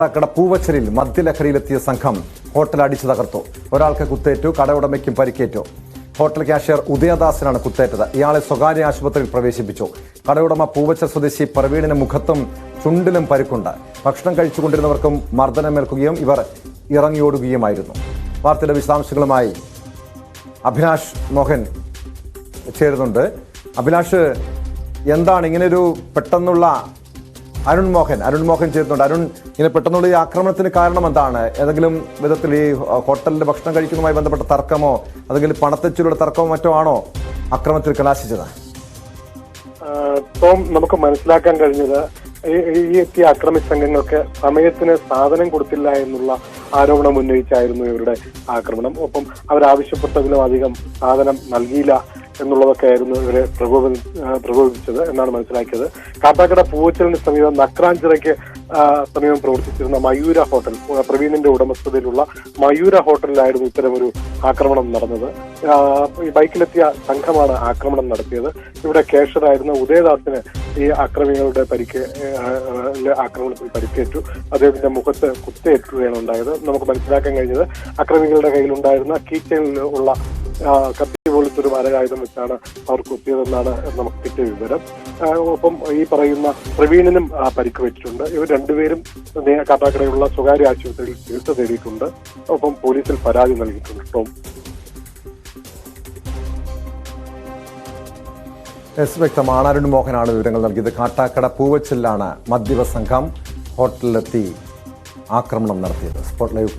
പൂവച്ചലിൽ മദ്യലഹരിയിലെത്തിയ സംഘം ഹോട്ടൽ അടിച്ചു തകർത്തു. ഒരാൾക്ക് കുത്തേറ്റു, കടയുടമയ്ക്കും പരിക്കേറ്റു. ഹോട്ടൽ ക്യാഷ്യർ ഉദയദാസിനാണ് കുത്തേറ്റത്. ഇയാളെ സ്വകാര്യ ആശുപത്രിയിൽ പ്രവേശിപ്പിച്ചു. കടയുടമ പൂവച്ചൽ സ്വദേശി പ്രവീണിന് മുഖത്തും ചുണ്ടിലും പരിക്കുണ്ട്. ഭക്ഷണം കഴിച്ചുകൊണ്ടിരുന്നവർക്കും മർദ്ദനമേൽക്കുകയും ഇവർ ഇറങ്ങിയോടുകയുമായിരുന്നു. വാർത്തയുടെ വിശദാംശങ്ങളുമായി അഭിലാഷ് മോഹൻ ചേരുന്നുണ്ട്. അഭിലാഷ്, എന്താണ് ഇങ്ങനെയൊരു പെട്ടെന്നുള്ള അരുൺ മോഹൻ ചേരുന്നുണ്ട്. അരുൺ, ഇങ്ങനെ പെട്ടെന്നുള്ള ഈ ആക്രമണത്തിന് കാരണം എന്താണ്? ഏതെങ്കിലും വിധത്തിൽ ഈ ഹോട്ടലിന്റെ ഭക്ഷണം കഴിക്കുന്നതുമായി ബന്ധപ്പെട്ട തർക്കമോ അല്ലെങ്കിൽ പണത്തെച്ചൂരുടെ തർക്കമോ മറ്റോ ആണോ ആക്രമണത്തിൽ കലാശിച്ചത്? ടോം, നമുക്ക് മനസ്സിലാക്കാൻ കഴിഞ്ഞത് ഈ എത്തിയ അക്രമി സംഘങ്ങൾക്ക് സമയത്തിന് സാധനം കൊടുത്തില്ല എന്നുള്ള ആരോപണം ഉന്നയിച്ചായിരുന്നു ഇവരുടെ ആക്രമണം. ഒപ്പം അവരാവശ്യപ്പെട്ടതിലും അധികം സാധനം നൽകിയില്ല എന്നുള്ളതൊക്കെ ആയിരുന്നു ഇവരെ പ്രകോപിപ്പിച്ചത് എന്നാണ് മനസ്സിലാക്കിയത്. കാട്ടാക്കട പൂവച്ചലിന് സമീപം നക്രാഞ്ചിറയ്ക്ക് സമീപം പ്രവർത്തിച്ചിരുന്ന മയൂര ഹോട്ടൽ, പ്രവീണിന്റെ ഉടമസ്ഥതയിലുള്ള മയൂര ഹോട്ടലിലായിരുന്നു ഇത്തരമൊരു ആക്രമണം നടന്നത്. ഈ ബൈക്കിലെത്തിയ സംഘമാണ് ആക്രമണം നടത്തിയത്. ഇവിടെ കേഷറായിരുന്ന ഉദയദാസിന് ഈ അക്രമികളുടെ ആക്രമണത്തിൽ പരിക്കേറ്റു. അദ്ദേഹത്തിന്റെ മുഖത്ത് കുത്തേറ്റുകയാണ് ഉണ്ടായത്. നമുക്ക് മനസ്സിലാക്കാൻ കഴിഞ്ഞത് അക്രമികളുടെ കയ്യിലുണ്ടായിരുന്ന കീച്ചയിൽ ഉള്ള കത്തി പോലത്തെ ഒരു മരകായുധം വെച്ചാണ് അവർ കുത്തിയതെന്നാണ് നമുക്ക് കിട്ടിയ വിവരം. ഒപ്പം ഈ പറയുന്ന പ്രവീണിനും പരിക്ക് പറ്റിയിട്ടുണ്ട്. ഇവർ രണ്ടുപേരും കാട്ടാക്കടയുള്ള സ്വകാര്യ ആശുപത്രിയിൽ ചികിത്സ തേടിയിട്ടുണ്ട്. ഒപ്പം പോലീസിൽ പരാതി നൽകിയിട്ടുണ്ട്. ടോം, വ്യക്തമാണ്. അരുൺ മോഹനാണ് വിവരങ്ങൾ നൽകിയത്. കാട്ടാക്കട പൂവച്ചലിലാണ് മദ്യപ സംഘം ഹോട്ടലിലെത്തി ആക്രമണം നടത്തിയത്. Spot live